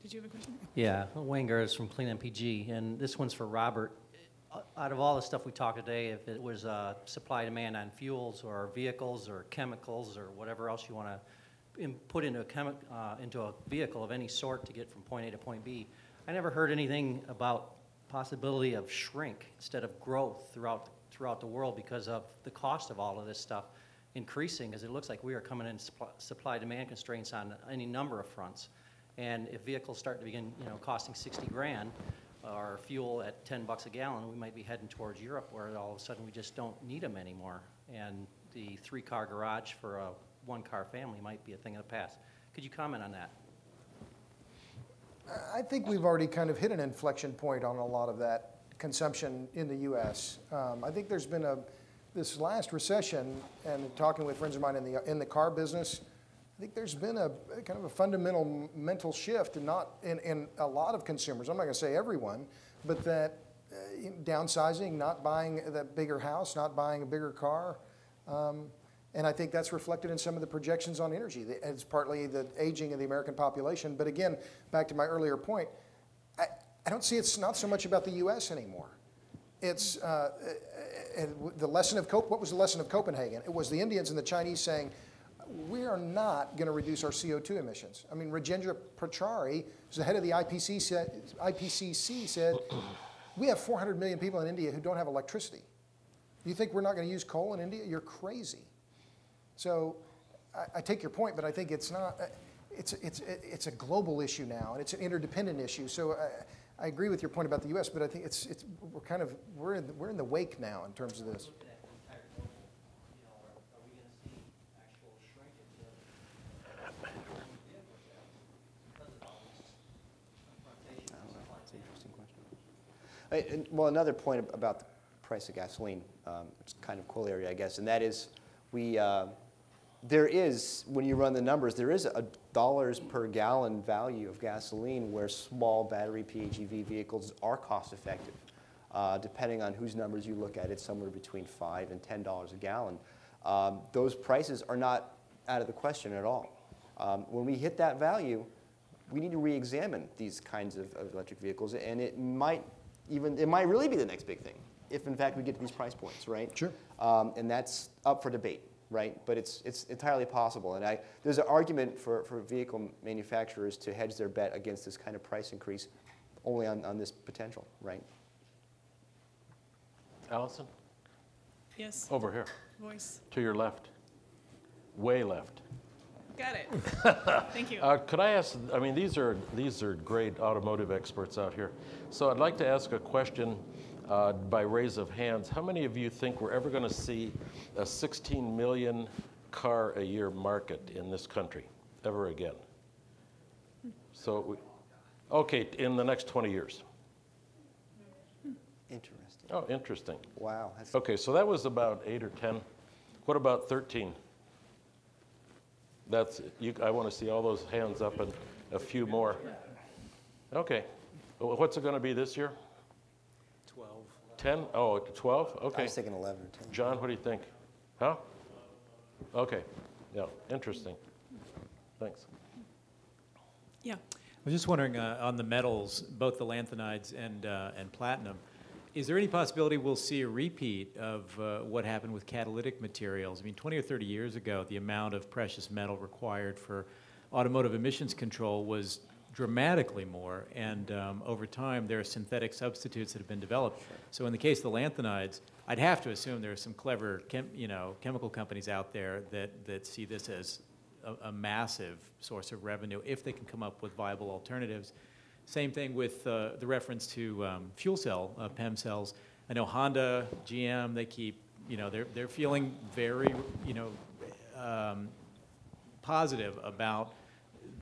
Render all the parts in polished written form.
did you have a question? Yeah, Wayne Gers from Clean MPG, and this one's for Robert. Out of all the stuff we talked today, if it was supply demand on fuels or vehicles or chemicals or whatever else you want to put into a vehicle of any sort to get from point A to point B, I never heard anything about possibility of shrink instead of growth throughout the world because of the cost of all of this stuff increasing, because it looks like we are coming in supply demand constraints on any number of fronts. And if vehicles start to begin, costing 60 grand, or fuel at 10 bucks a gallon, we might be heading towards Europe, where all of a sudden we just don't need them anymore. And the 3-car garage for a 1-car family might be a thing of the past. Could you comment on that? I think we've already kind of hit an inflection point on a lot of that consumption in the U.S. I think there's been this last recession, and talking with friends of mine in the car business, I think there's been a kind of a fundamental mental shift, and not in a lot of consumers. I'm not going to say everyone, but that downsizing, not buying that bigger house, not buying a bigger car, and I think that's reflected in some of the projections on energy. It's partly the aging of the American population, but again, back to my earlier point, I don't see it's not so much about the U.S. anymore. It's the lesson of what was the lesson of Copenhagen? It was the Indians and the Chinese saying, we are not going to reduce our CO2 emissions. I mean, Rajendra Pachauri, who's the head of the IPCC, said, we have 400 million people in India who don't have electricity. You think we're not going to use coal in India? You're crazy. So I take your point, but I think it's not. It's a global issue now, and it's an interdependent issue. So I agree with your point about the U.S., but I think we're in the wake now in terms of this. Well, another point about the price of gasoline, it's kind of corollary, I guess, and that is there is, when you run the numbers, there is a dollars per gallon value of gasoline where small battery PHEV vehicles are cost effective. Depending on whose numbers you look at, it's somewhere between $5 and $10 a gallon. Those prices are not out of the question at all. When we hit that value, we need to re-examine these kinds of electric vehicles, and it might really be the next big thing, if in fact we get to these price points, right? Sure. And that's up for debate, right? But it's entirely possible. And there's an argument for vehicle manufacturers to hedge their bet against this kind of price increase only on this potential, right? Allison? Yes. Over here. Voice. To your left. Way left. Got it. Thank you. Could I ask, I mean, these are great automotive experts out here. So I'd like to ask a question by raise of hands. How many of you think we're ever going to see a 16 million car a year market in this country ever again? So, okay, in the next 20 years. Interesting. Oh, interesting. Wow. Okay, so that was about 8 or 10. What about 13? I want to see all those hands up and a few more. Okay. What's it going to be this year? 12. 10? Oh, 12? Okay. I was thinking 11 or 10. John, what do you think? Huh? Okay. Yeah, interesting. Thanks. Yeah. I was just wondering, on the metals, both the lanthanides and platinum, is there any possibility we'll see a repeat of what happened with catalytic materials? I mean, 20 or 30 years ago, the amount of precious metal required for automotive emissions control was dramatically more, and over time, there are synthetic substitutes that have been developed. So in the case of the lanthanides, I'd have to assume there are some clever chemical companies out there that see this as a massive source of revenue if they can come up with viable alternatives. Same thing with the reference to fuel cell, PEM cells. I know Honda, GM, they keep, they're feeling very, positive about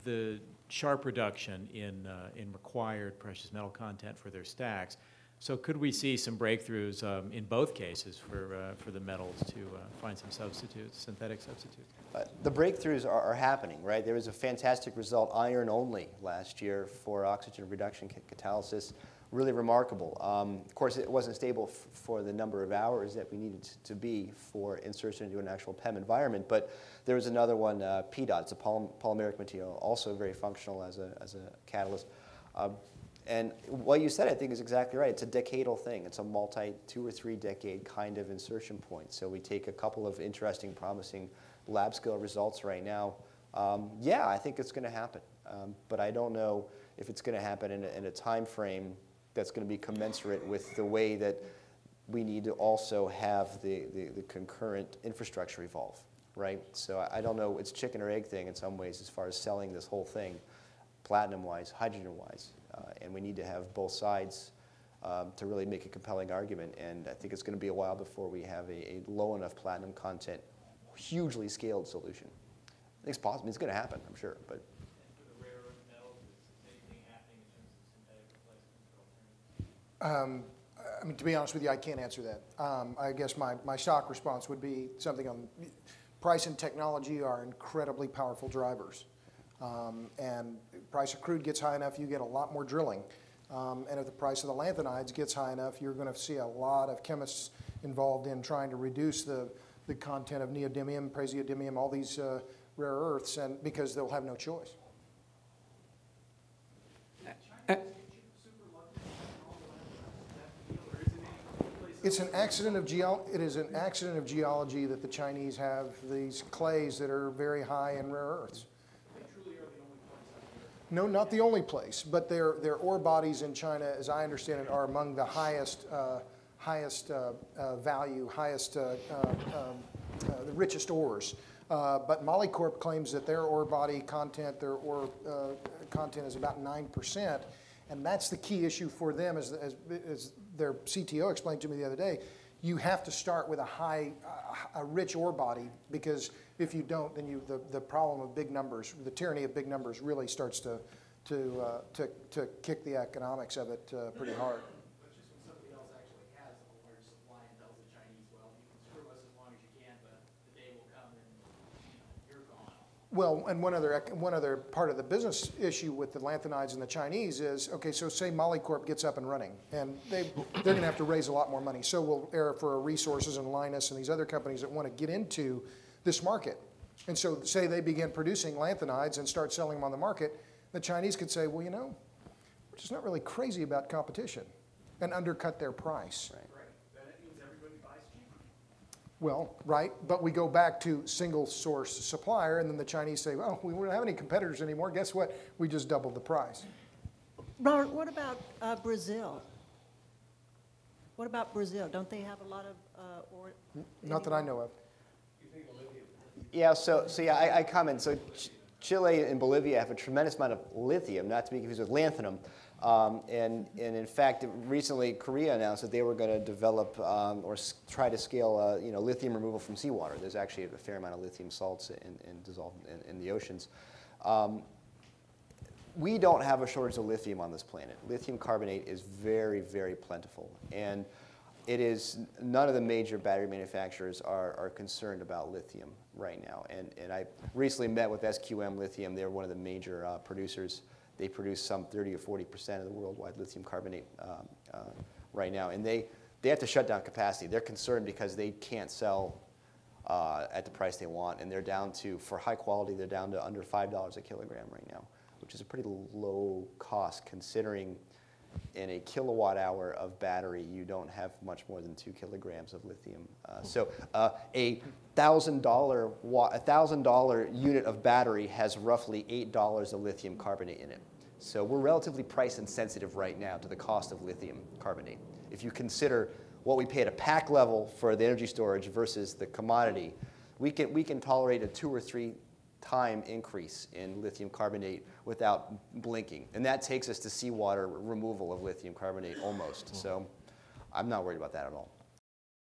the sharp reduction in required precious metal content for their stacks. So could we see some breakthroughs in both cases for the metals to find some substitutes, synthetic substitutes? The breakthroughs are happening, right? There was a fantastic result, iron only, last year for oxygen reduction catalysis. really remarkable. Of course, it wasn't stable for the number of hours that we needed to be for insertion into an actual PEM environment, but there was another one, PDOT. It's a polymeric material, also very functional as a catalyst. And what you said, I think, is exactly right. It's a decadal thing. It's a 2 or 3 decade kind of insertion point. So we take a couple of interesting, promising lab scale results right now. Yeah, I think it's going to happen. But I don't know if it's going to happen in a time frame that's going to be commensurate with the way that we need to also have the concurrent infrastructure evolve, right? So I don't know. It's chicken or egg thing in some ways as far as selling this whole thing, platinum-wise, hydrogen-wise. And we need to have both sides to really make a compelling argument. And I think it's going to be a while before we have a low enough platinum content, hugely scaled solution. I think it's possible. It's going to happen, I'm sure. But For the rare earth metals, is anything happening in terms of synthetic replacement for alternatives? I mean, to be honest with you, I can't answer that. I guess my stock response would be something on price and technology are incredibly powerful drivers. And price of crude gets high enough, you get a lot more drilling. And if the price of the lanthanides gets high enough, you're going to see a lot of chemists involved in trying to reduce the content of neodymium, praseodymium, all these rare earths, and because they'll have no choice. It's an accident of it is an accident of geology that the Chinese have these clays that are very high in rare earths. No, not the only place, but their ore bodies in China, as I understand it, are among the highest value, the richest ores. But Molycorp claims that their ore body content, their ore content is about 9%, and that's the key issue for them, as their CTO explained to me the other day. You have to start with a rich ore body, because if you don't, then the problem of big numbers, the tyranny of big numbers, really starts to kick the economics of it pretty hard. But just when somebody else actually has a large supply and tells the Chinese, well, you can screw us as long as you can, but the day will come and you're gone. Well, and one other part of the business issue with the lanthanides and the Chinese is, okay, so say Molycorp gets up and running, and they're going to have to raise a lot more money. So will Arafura Resources and Lynas and these other companies that want to get into this market. And so say they begin producing lanthanides and start selling them on the market, the Chinese could say, well, you know, we're just not really crazy about competition, and undercut their price. Right. Then it means everybody buys cheaper. Well, right, but we go back to single source supplier, and then the Chinese say, well, we don't have any competitors anymore. Guess what? We just doubled the price. Robert, what about Brazil? What about Brazil? Don't they have a lot of ore? Not that I know of. yeah, so yeah, I comment. So Chile and Bolivia have a tremendous amount of lithium, not to be confused with lanthanum. And in fact, recently Korea announced that they were going to develop or try to scale lithium removal from seawater. There's actually a fair amount of lithium salts dissolved in the oceans. We don't have a shortage of lithium on this planet. Lithium carbonate is very, very plentiful. And it is, none of the major battery manufacturers are concerned about lithium right now. And I recently met with SQM Lithium. They're one of the major producers. They produce some 30 or 40% of the worldwide lithium carbonate right now. And they have to shut down capacity. They're concerned because they can't sell at the price they want. And they're down to, for high quality, they're down to under $5 a kilogram right now, which is a pretty low cost considering in a kilowatt hour of battery, you don't have much more than 2 kilograms of lithium. So a $1,000 unit of battery has roughly $8 of lithium carbonate in it. So we're relatively price insensitive right now to the cost of lithium carbonate. If you consider what we pay at a pack level for the energy storage versus the commodity, we can tolerate a 2 or 3 time increase in lithium carbonate without blinking. And that takes us to seawater removal of lithium carbonate almost. So I'm not worried about that at all.